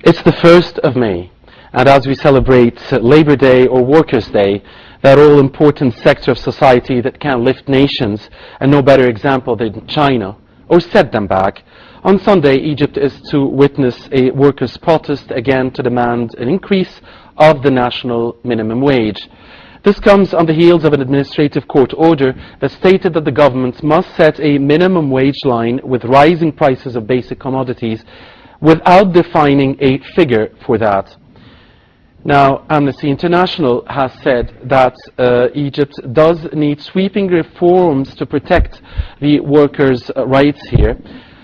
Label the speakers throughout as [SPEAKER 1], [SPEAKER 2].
[SPEAKER 1] It's the 1st of May, and as we celebrate Labor Day or Workers' Day, that all-important sector of society that can lift nations, and no better example than China, or set them back. On Sunday, Egypt is to witness a workers' protest again to demand an increase of the national minimum wage. This comes on the heels of an administrative court order that stated that the government must set a minimum wage line with rising prices of basic commodities without defining a figure for that. Now, Amnesty International has said that Egypt does need sweeping reforms to protect the workers' rights here.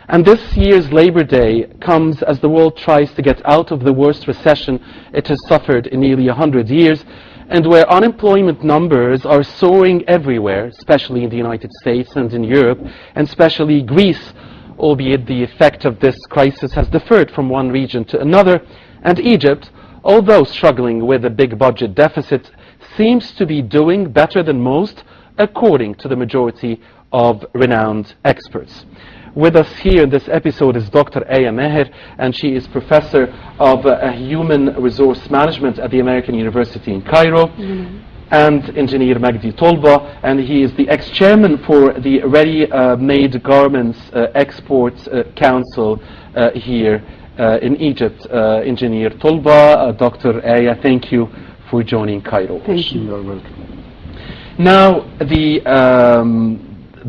[SPEAKER 1] And this year's Labor Day comes as the world tries to get out of the worst recession it has suffered in nearly 100 years, and where unemployment numbers are soaring everywhere, especially in the United States and in Europe, and especially Greece, albeit the effect of this crisis has differed from one region to another, and Egypt, although struggling with a big budget deficit, seems to be doing better than most, according to the majority of renowned experts. With us here in this episode is Dr. Aya Meher, and she is Professor of Human Resource Management at the American University in Cairo, and Engineer Magdi Tolba, and he is the ex-chairman for the Ready-Made Garments Export Council here in Egypt. Engineer Tolba, Dr. Aya, thank you for joining Cairo.
[SPEAKER 2] Thank you. You're welcome.
[SPEAKER 1] Now, the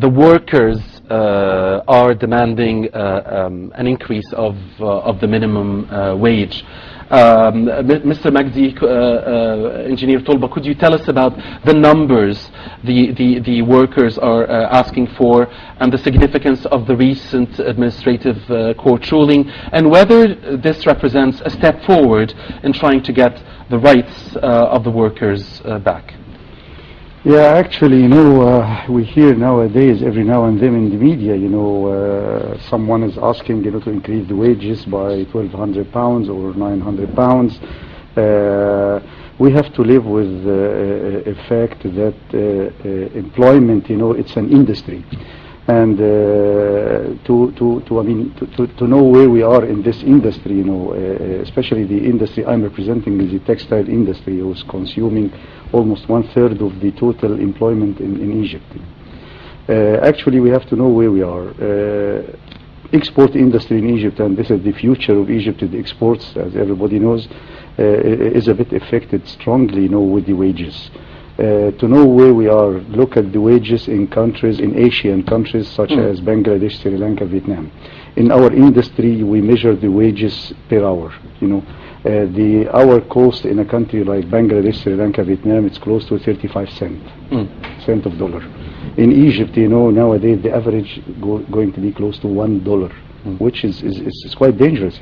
[SPEAKER 1] workers are demanding an increase of the minimum wage. Mr. Magdi, Engineer Tolba, could you tell us about the numbers the workers are asking for, and the significance of the recent administrative court ruling, and whether this represents a step forward in trying to get the rights of the workers back?
[SPEAKER 2] Yeah, actually, we hear nowadays, every now and then in the media, someone is asking, to increase the wages by 1,200 pounds or 900 pounds. We have to live with a fact that employment, it's an industry. And to know where we are in this industry, especially the industry I'm representing is the textile industry, who's consuming almost 1/3 of the total employment in Egypt. Actually, we have to know where we are. Export industry in Egypt, and this is the future of Egypt, the exports, as everybody knows, is a bit affected strongly, with the wages. To know where we are, look at the wages in countries, in Asian countries such as Bangladesh, Sri Lanka, Vietnam. In our industry, we measure the wages per hour. The hour cost in a country like Bangladesh, Sri Lanka, Vietnam, it's close to 35 cent of dollar. In Egypt, nowadays the average going to be close to $1, which is quite dangerous.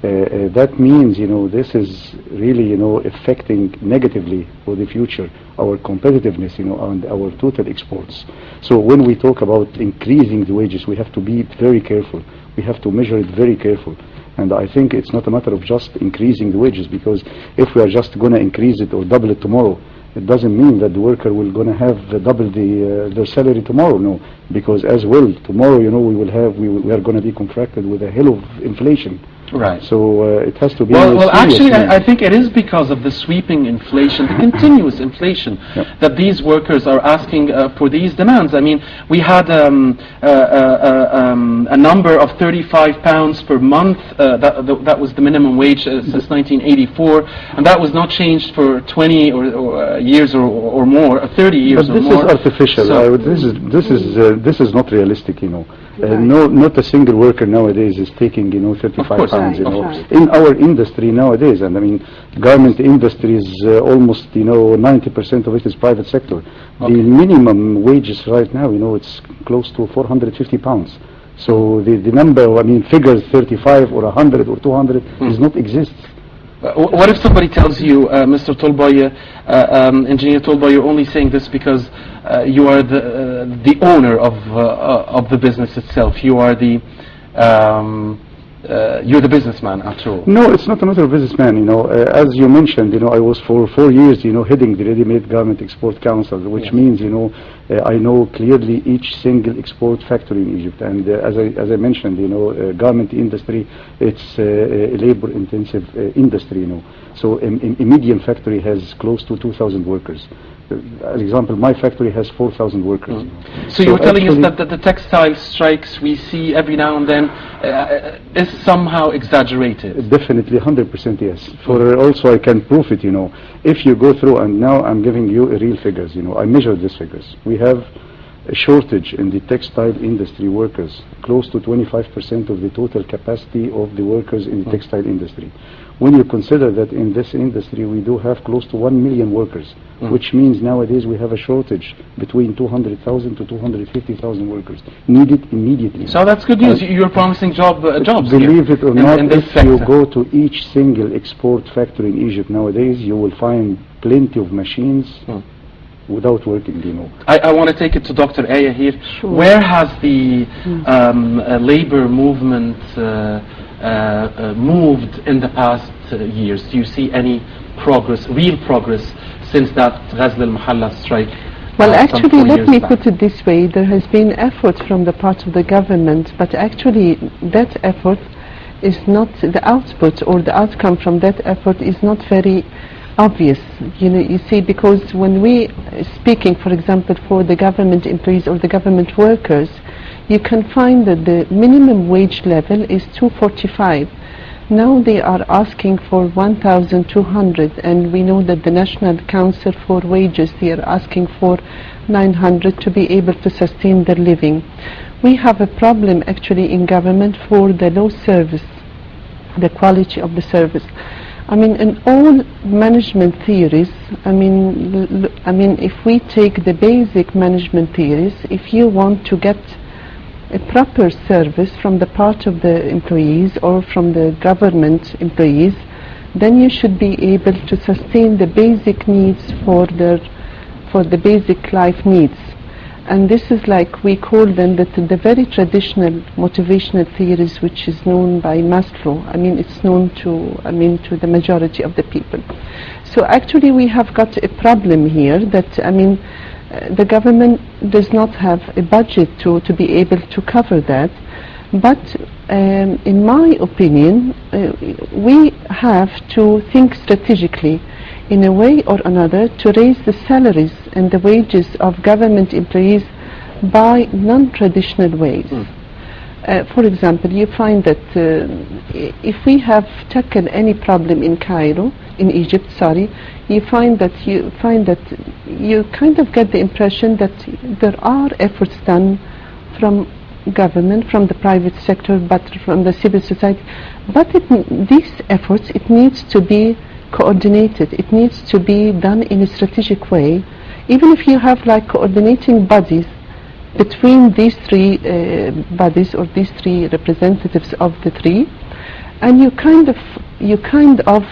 [SPEAKER 2] That means, this is really, affecting negatively for the future our competitiveness, and our total exports. So when we talk about increasing the wages, we have to be very careful. We have to measure it very careful. And I think it's not a matter of just increasing the wages, because if we are just going to increase it or double it tomorrow, it doesn't mean that the worker will going to have double their salary tomorrow. No, because as well tomorrow, we are going to be confronted with a hell of inflation.
[SPEAKER 1] Right.
[SPEAKER 2] So it has to be.
[SPEAKER 1] Well, actually, I think it is because of the sweeping inflation, the continuous inflation, that these workers are asking for these demands. I mean, we had a number of 35 pounds per month. That was the minimum wage since 1984, and that was not changed for 20 or years or more, 30 years or more.
[SPEAKER 2] But this is artificial. So this is not realistic. Not a single worker nowadays is taking 35 pounds. In our industry nowadays, and I mean, garment industry is almost 90% of it is private sector. The minimum wages right now, it's close to 450 pounds. So the number, figures 35 or 100 or 200 does not exist.
[SPEAKER 1] What if somebody tells you, Mr. Tolba, Engineer Tolba, you're only saying this because you are the owner of the business itself. You are the you're the businessman after all.
[SPEAKER 2] No, it's not a matter of businessman. As you mentioned, I was for 4 years, heading the Ready-Made Garment Export Council, which means, I know clearly each single export factory in Egypt. And as I mentioned, garment industry, it's a labor-intensive industry. So a medium factory has close to 2,000 workers. As example, my factory has 4,000 workers.
[SPEAKER 1] So you're telling us that the textile strikes we see every now and then is somehow exaggerated?
[SPEAKER 2] Definitely, 100% yes. For also, I can prove it. If you go through, and now I'm giving you real figures. I measured these figures. We have a shortage in the textile industry workers, close to 25% of the total capacity of the workers in the textile industry. When you consider that in this industry we do have close to 1 million workers, which means nowadays we have a shortage between 200,000 to 250,000 workers needed immediately.
[SPEAKER 1] So that's good news. You're promising jobs.
[SPEAKER 2] Believe it or not, if you
[SPEAKER 1] sector.
[SPEAKER 2] go to each single export factory in Egypt nowadays, you will find plenty of machines without working.
[SPEAKER 1] I want to take it to Dr. Aya here.
[SPEAKER 3] Sure.
[SPEAKER 1] Where has the labor movement moved in the past years? Do you see any progress, real progress, since that Ghazl al-Mahalla strike?
[SPEAKER 3] Well,
[SPEAKER 1] some
[SPEAKER 3] actually,
[SPEAKER 1] 4
[SPEAKER 3] let
[SPEAKER 1] years
[SPEAKER 3] me
[SPEAKER 1] back?
[SPEAKER 3] put it this way. There has been effort from the part of the government, but actually that effort is not, the output or the outcome from that effort is not very obvious. You see, because when we speaking, for example, for the government employees or the government workers, you can find that the minimum wage level is 245. Now they are asking for 1,200, and we know that the National Council for Wages, they are asking for 900 to be able to sustain their living. We have a problem actually in government for the low service, the quality of the service. I mean, in all management theories, I mean, if we take the basic management theories, if you want to get a proper service from the part of the employees or from the government employees, then you should be able to sustain the basic needs for the basic life needs. And this is like we call them the very traditional motivational theories, which is known by Maslow. I mean, it's known to the majority of the people. So actually we have got a problem here that, the government does not have a budget to be able to cover that. But in my opinion, we have to think strategically in a way or another to raise the salaries and the wages of government employees by non-traditional ways. For example, you find that if we have tackled any problem in Cairo, in Egypt, you find that you kind of get the impression that there are efforts done from government, from the private sector, but from the civil society. But these efforts, it needs to be coordinated. It needs to be done in a strategic way. Even if you have like coordinating bodies between these three bodies or these three representatives of the three, and you kind of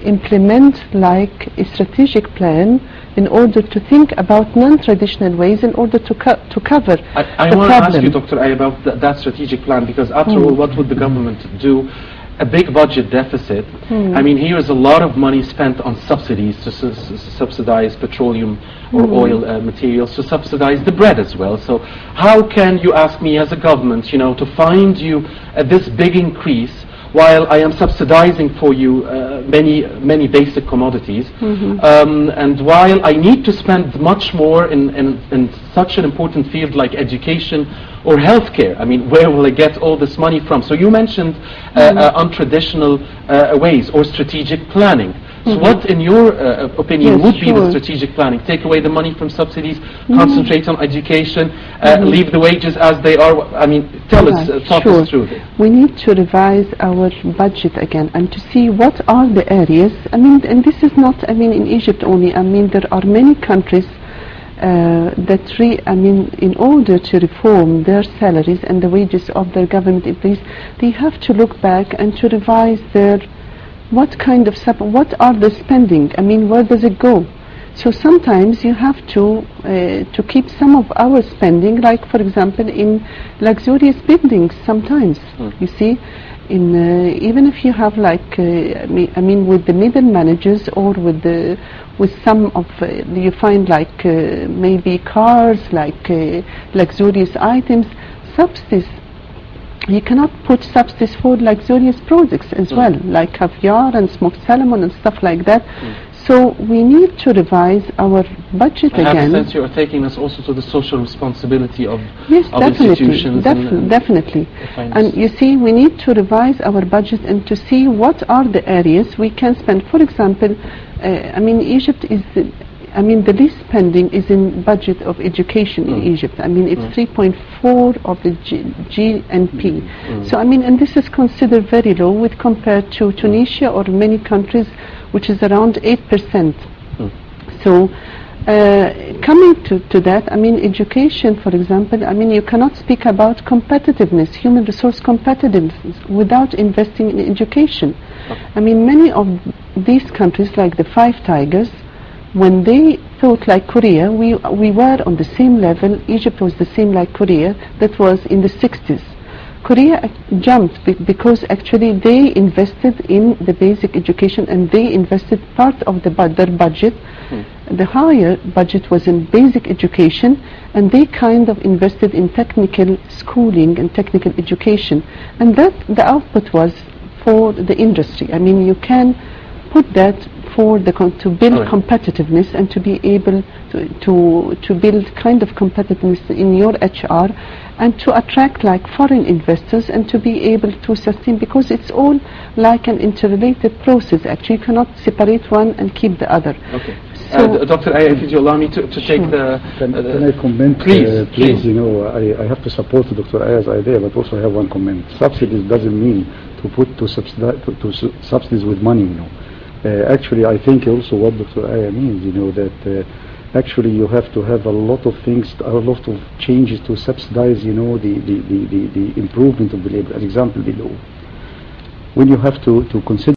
[SPEAKER 3] implement like a strategic plan in order to think about non-traditional ways in order to cover
[SPEAKER 1] I
[SPEAKER 3] the
[SPEAKER 1] want to ask
[SPEAKER 3] problem.
[SPEAKER 1] you, Dr. Ay, about that strategic plan, because after all, what would the government do? A big budget deficit. I mean, here is a lot of money spent on subsidies to subsidize petroleum or oil materials, to subsidize the bread as well. So how can you ask me as a government, to find you this big increase while I am subsidizing for you many basic commodities, and while I need to spend much more in such an important field like education or healthcare? I mean, where will I get all this money from? So you mentioned untraditional ways or strategic planning. So what, in your opinion, would be the strategic planning? Take away the money from subsidies, concentrate on education, leave the wages as they are. I mean, tell us, talk us through this.
[SPEAKER 3] We need to revise our budget again and to see what are the areas. I mean, and this is not, in Egypt only. I mean, there are many countries in order to reform their salaries and the wages of their government employees, they have to look back and to revise their what are the spending? I mean, where does it go? So sometimes you have to keep some of our spending, like for example in luxurious buildings sometimes, you see, even if you have like I mean with the middle managers or with some of you find like maybe cars, like luxurious items, subsidies. You cannot put subsidies for luxurious products as well, like caviar and smoked salmon and stuff like that. So we need to revise our budget
[SPEAKER 1] I
[SPEAKER 3] again.
[SPEAKER 1] have a sense you are taking us also to the social responsibility of,
[SPEAKER 3] yes,
[SPEAKER 1] of
[SPEAKER 3] definitely,
[SPEAKER 1] institutions.
[SPEAKER 3] definitely. And you see, we need to revise our budget and to see what are the areas we can spend. For example, I mean, Egypt is, I mean, the least spending is in budget of education in Egypt. I mean, it's 3.4 of the GNP. So, I mean, and this is considered very low with compared to Tunisia or many countries, which is around 8%. So, coming to that, I mean, education, for example, I mean, you cannot speak about competitiveness, human resource competitiveness, without investing in education. I mean, many of these countries, like the Five Tigers, when they thought like Korea, we were on the same level. Egypt was the same like Korea. That was in the 60s. Korea jumped because actually they invested in the basic education and they invested part of their budget. The higher budget was in basic education, and they kind of invested in technical schooling and technical education, and that the output was for the industry. I mean, you can put that for the to build competitiveness and to be able to build kind of competitiveness in your HR and to attract like foreign investors and to be able to sustain, because it's all like an interrelated process. Actually, you cannot separate one and keep the other.
[SPEAKER 1] Okay.
[SPEAKER 3] So
[SPEAKER 1] Dr. Aya, if you allow me to take the...
[SPEAKER 2] Can I comment?
[SPEAKER 1] Please.
[SPEAKER 2] You know, I have to support Dr. Aya's idea, but also I have one comment. Subsidies doesn't mean to subsidies with money, you know. Actually, I think also what Dr. Aya means, you know, that actually you have to have a lot of things, a lot of changes to subsidize, you know, the improvement of the labor. As example, the law. When you have to consider